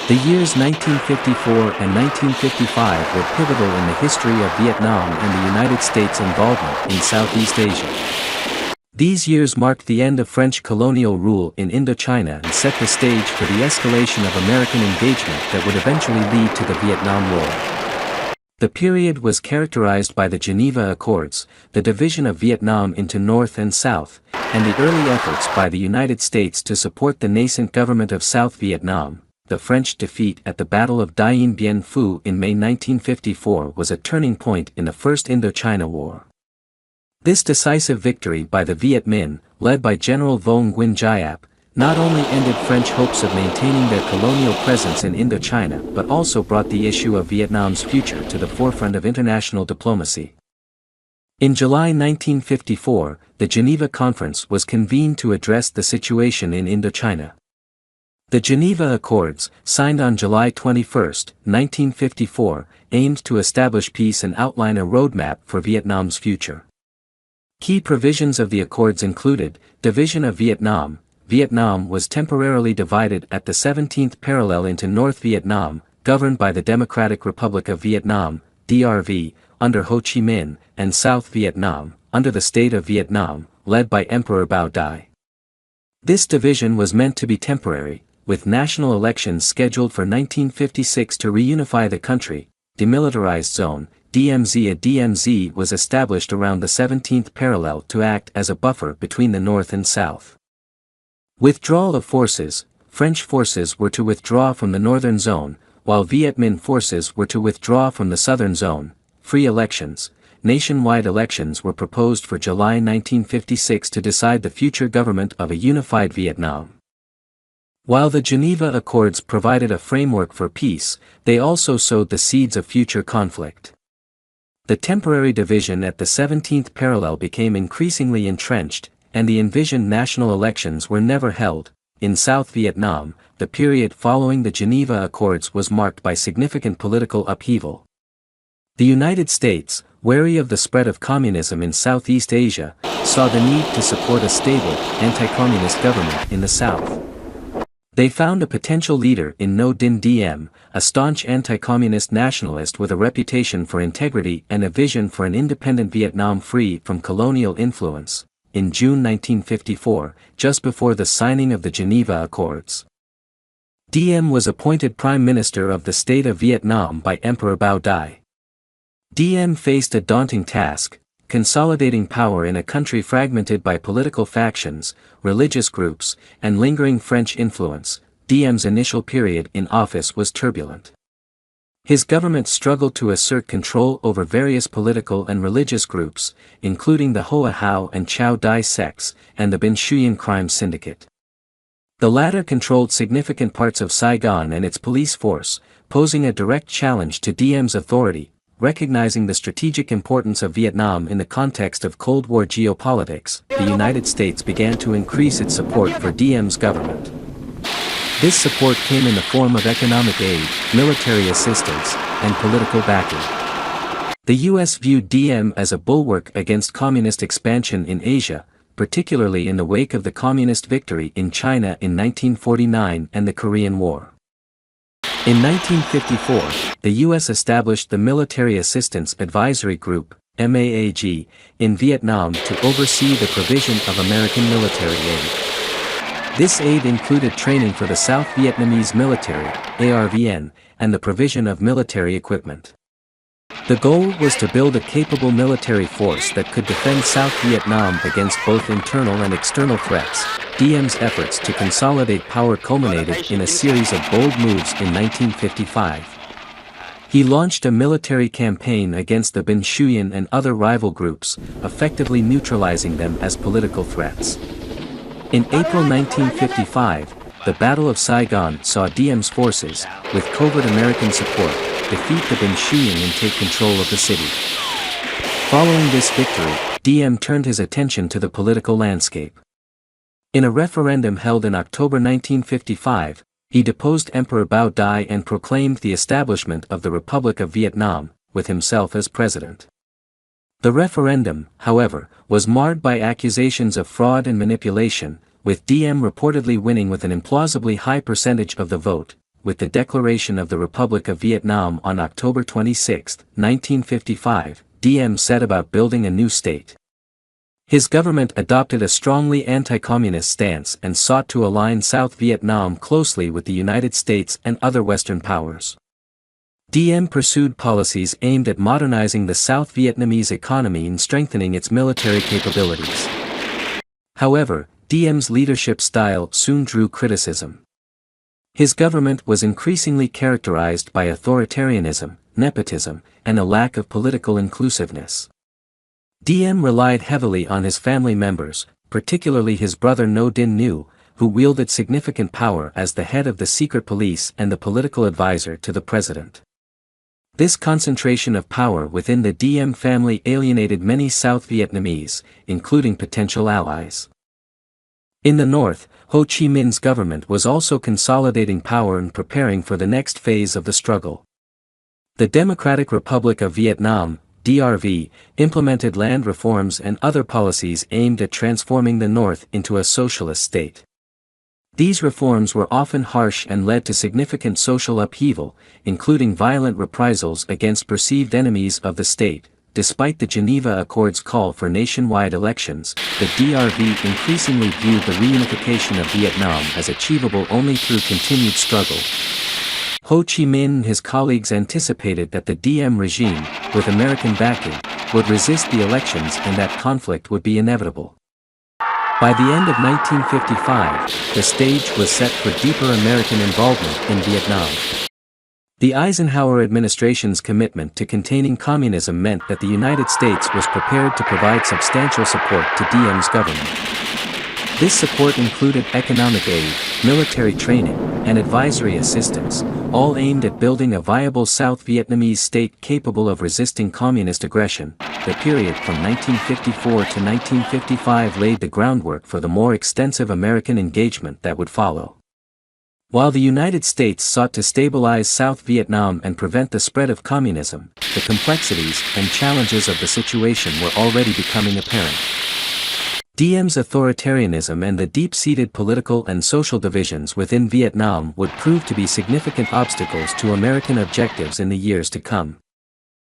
The years 1954 and 1955 were pivotal in the history of Vietnam and the United States' involvement in Southeast Asia. These years marked the end of French colonial rule in Indochina and set the stage for the escalation of American engagement that would eventually lead to the Vietnam War. The period was characterized by the Geneva Accords, the division of Vietnam into North and South, and the early efforts by the United States to support the nascent government of South Vietnam. The French defeat at the Battle of Dien Bien Phu in May 1954 was a turning point in the First Indochina War. This decisive victory by the Viet Minh, led by General Vuong Nguyen Giap, not only ended French hopes of maintaining their colonial presence in Indochina but also brought the issue of Vietnam's future to the forefront of international diplomacy. In July 1954, the Geneva Conference was convened to address the situation in Indochina. The Geneva Accords, signed on July 21, 1954, aimed to establish peace and outline a roadmap for Vietnam's future. Key provisions of the accords included, division of Vietnam. Vietnam was temporarily divided at the 17th parallel into North Vietnam, governed by the Democratic Republic of Vietnam, DRV, under Ho Chi Minh, and South Vietnam, under the State of Vietnam, led by Emperor Bao Dai. This division was meant to be temporary, with national elections scheduled for 1956 to reunify the country. Demilitarized Zone, DMZ. A DMZ was established around the 17th parallel to act as a buffer between the North and South. Withdrawal of forces. French forces were to withdraw from the Northern Zone, while Viet Minh forces were to withdraw from the Southern Zone. Free elections. Nationwide elections were proposed for July 1956 to decide the future government of a unified Vietnam. While the Geneva Accords provided a framework for peace, they also sowed the seeds of future conflict. The temporary division at the 17th parallel became increasingly entrenched, and the envisioned national elections were never held. In South Vietnam, the period following the Geneva Accords was marked by significant political upheaval. The United States, wary of the spread of communism in Southeast Asia, saw the need to support a stable, anti-communist government in the South. They found a potential leader in Ngo Dinh Diem, a staunch anti-communist nationalist with a reputation for integrity and a vision for an independent Vietnam free from colonial influence. In June 1954, just before the signing of the Geneva Accords, Diem was appointed Prime Minister of the State of Vietnam by Emperor Bao Dai. Diem faced a daunting task, consolidating power in a country fragmented by political factions, religious groups, and lingering French influence. Diem's initial period in office was turbulent. His government struggled to assert control over various political and religious groups, including the Hoa Hao and Chow Dai sects, and the Binh Xuyen crime syndicate. The latter controlled significant parts of Saigon and its police force, posing a direct challenge to Diem's authority. Recognizing the strategic importance of Vietnam in the context of Cold War geopolitics, the United States began to increase its support for Diem's government. This support came in the form of economic aid, military assistance, and political backing. The U.S. viewed Diem as a bulwark against communist expansion in Asia, particularly in the wake of the communist victory in China in 1949 and the Korean War. In 1954, the U.S. established the Military Assistance Advisory Group, MAAG, in Vietnam to oversee the provision of American military aid. This aid included training for the South Vietnamese military, ARVN, and the provision of military equipment. The goal was to build a capable military force that could defend South Vietnam against both internal and external threats. Diem's efforts to consolidate power culminated in a series of bold moves in 1955. He launched a military campaign against the Binh Xuyen and other rival groups, effectively neutralizing them as political threats. In April 1955, the Battle of Saigon saw Diem's forces, with covert American support, defeat the Binh Xuyen and take control of the city. Following this victory, Diem turned his attention to the political landscape. In a referendum held in October 1955, he deposed Emperor Bao Dai and proclaimed the establishment of the Republic of Vietnam, with himself as president. The referendum, however, was marred by accusations of fraud and manipulation, with Diem reportedly winning with an implausibly high percentage of the vote. with the declaration of the Republic of Vietnam on October 26, 1955, Diem set about building a new state. His government adopted a strongly anti-communist stance and sought to align South Vietnam closely with the United States and other Western powers. Diem pursued policies aimed at modernizing the South Vietnamese economy and strengthening its military capabilities. However, Diem's leadership style soon drew criticism. His government was increasingly characterized by authoritarianism, nepotism, and a lack of political inclusiveness. Diem relied heavily on his family members, particularly his brother Ngo Dinh Nhu, who wielded significant power as the head of the secret police and the political advisor to the president. This concentration of power within the Diem family alienated many South Vietnamese, including potential allies. In the north, Ho Chi Minh's government was also consolidating power and preparing for the next phase of the struggle. The Democratic Republic of Vietnam, DRV, implemented land reforms and other policies aimed at transforming the north into a socialist state. These reforms were often harsh and led to significant social upheaval, including violent reprisals against perceived enemies of the state. Despite the Geneva Accords' call for nationwide elections, the DRV increasingly viewed the reunification of Vietnam as achievable only through continued struggle. Ho Chi Minh and his colleagues anticipated that the Diem regime, with American backing, would resist the elections and that conflict would be inevitable. By the end of 1955, the stage was set for deeper American involvement in Vietnam. The Eisenhower administration's commitment to containing communism meant that the United States was prepared to provide substantial support to Diem's government. This support included economic aid, military training, and advisory assistance, all aimed at building a viable South Vietnamese state capable of resisting communist aggression. The period from 1954 to 1955 laid the groundwork for the more extensive American engagement that would follow. While the United States sought to stabilize South Vietnam and prevent the spread of communism, the complexities and challenges of the situation were already becoming apparent. Diem's authoritarianism and the deep-seated political and social divisions within Vietnam would prove to be significant obstacles to American objectives in the years to come.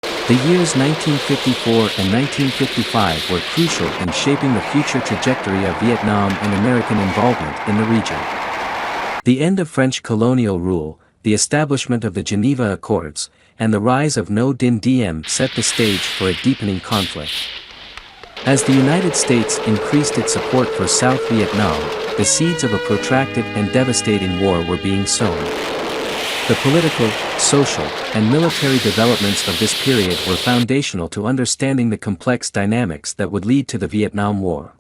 The years 1954 and 1955 were crucial in shaping the future trajectory of Vietnam and American involvement in the region. The end of French colonial rule, the establishment of the Geneva Accords, and the rise of Ngo Dinh Diem set the stage for a deepening conflict. As the United States increased its support for South Vietnam, the seeds of a protracted and devastating war were being sown. The political, social, and military developments of this period were foundational to understanding the complex dynamics that would lead to the Vietnam War.